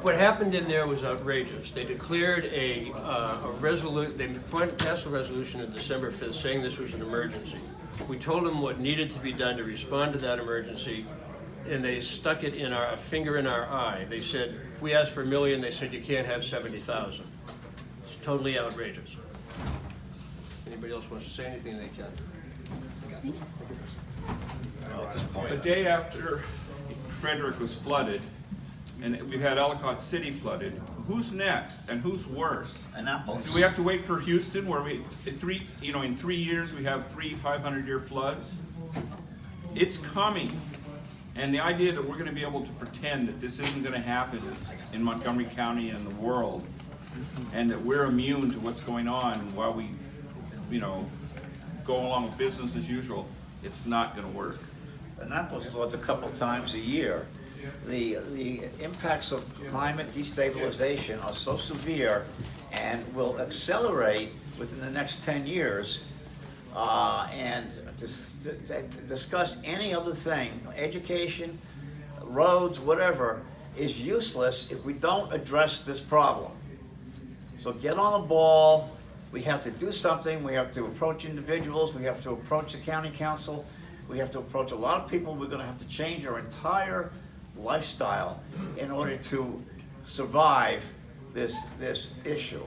What happened in there was outrageous. They declared a resolution, they passed a resolution on December 5th saying this was an emergency. We told them what needed to be done to respond to that emergency, and they stuck it in a finger in our eye. They said, we asked for $1 million, they said you can't have 70,000. It's totally outrageous. Anybody else wants to say anything, they can. Well, at this point, The day after Frederick was flooded, and we've had Ellicott City flooded, who's next and who's worse? Annapolis. Do we have to wait for Houston, where in 3 years we have 3 500-year floods? It's coming. And the idea that we're going to be able to pretend that this isn't going to happen in Montgomery County and the world, and that we're immune to what's going on while we, go along with business as usual, it's not going to work. Annapolis floods a couple times a year. The impacts of climate destabilization are so severe and will accelerate within the next 10 years. And to discuss any other thing, education, roads, whatever, is useless if we don't address this problem. So get on the ball. We have to do something. We have to approach individuals. We have to approach the county council. We have to approach a lot of people. We're going to have to change our entire lifestyle in order to survive this issue.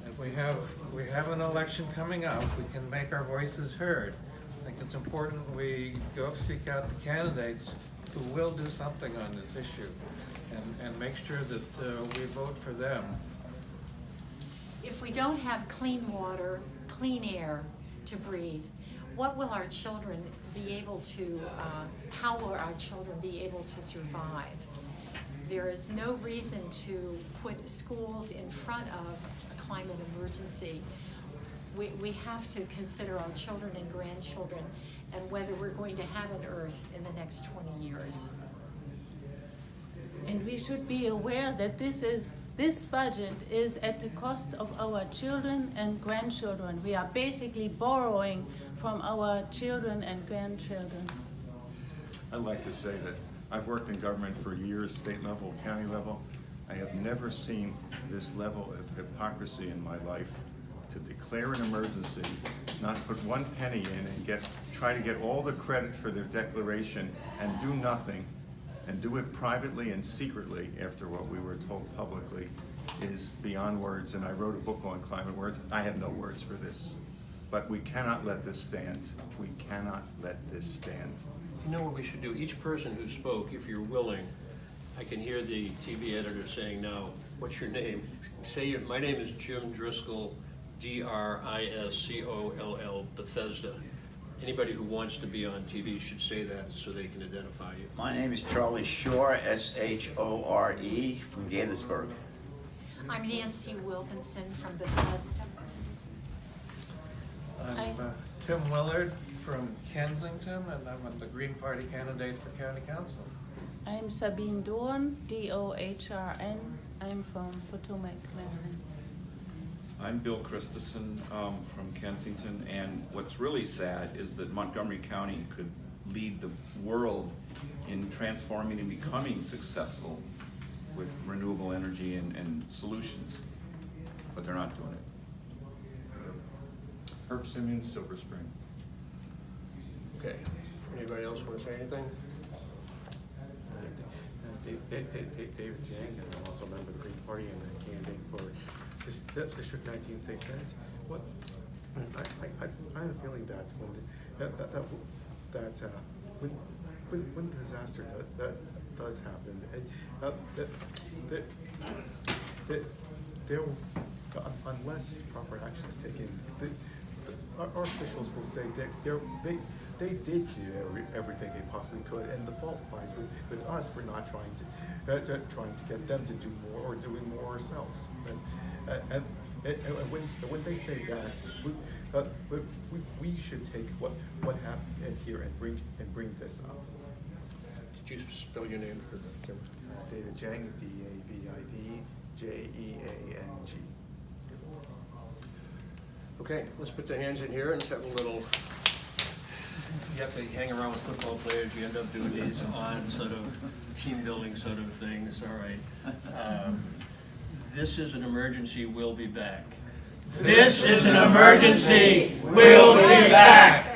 And we have an election coming up. We can make our voices heard. I think it's important we go seek out the candidates who will do something on this issue and make sure that we vote for them. If we don't have clean water, clean air to breathe, what will our children be able to, how will our children be able to survive? There is no reason to put schools in front of a climate emergency. We have to consider our children and grandchildren and whether we're going to have an Earth in the next 20 years. And we should be aware that this budget is at the cost of our children and grandchildren. We are basically borrowing from our children and grandchildren. I'd like to say that I've worked in government for years, state level, county level. I have never seen this level of hypocrisy in my life, to declare an emergency, not put one penny in and try to get all the credit for their declaration and do nothing, and do it privately and secretly after what we were told publicly, is beyond words. And I wrote a book on climate words. I have no words for this. But we cannot let this stand. We cannot let this stand. You know what we should do? Each person who spoke, if you're willing, I can hear the TV editor saying now, what's your name? Say my name is Jim Driscoll, Driscoll, Bethesda. Anybody who wants to be on TV should say that so they can identify you. My name is Charlie Shore, S-H-O-R-E, from Gaithersburg. I'm Nancy Wilkinson from Bethesda. I'm Tim Willard from Kensington, and I'm the Green Party candidate for County Council. I'm Sabine Dorn, D-O-H-R-N. I'm from Potomac, Maryland. I'm Bill Christensen from Kensington, and what's really sad is that Montgomery County could lead the world in transforming and becoming successful with renewable energy and solutions, but they're not doing it. Herb Simmons, Silver Spring. Okay. Anybody else want to say anything? David Jang, and I'm also a member of the Green Party and a candidate for District 19 State Senate. What I have a feeling that when the disaster does happen, there will, unless proper action is taken, our officials will say that they did do everything they possibly could, and the fault lies with us for not trying to get them to do more or doing more ourselves. And when they say that, we should take what happened here and bring this up. Did you spell your name for the camera? David Jang, D-A-V-I-D-J-E-A-N-G. Okay, let's put the hands in here and let's have a little you have to hang around with football players, you end up doing these odd sort of team building sort of things, all right. This is an emergency, we'll be back. This is an emergency, we'll be back.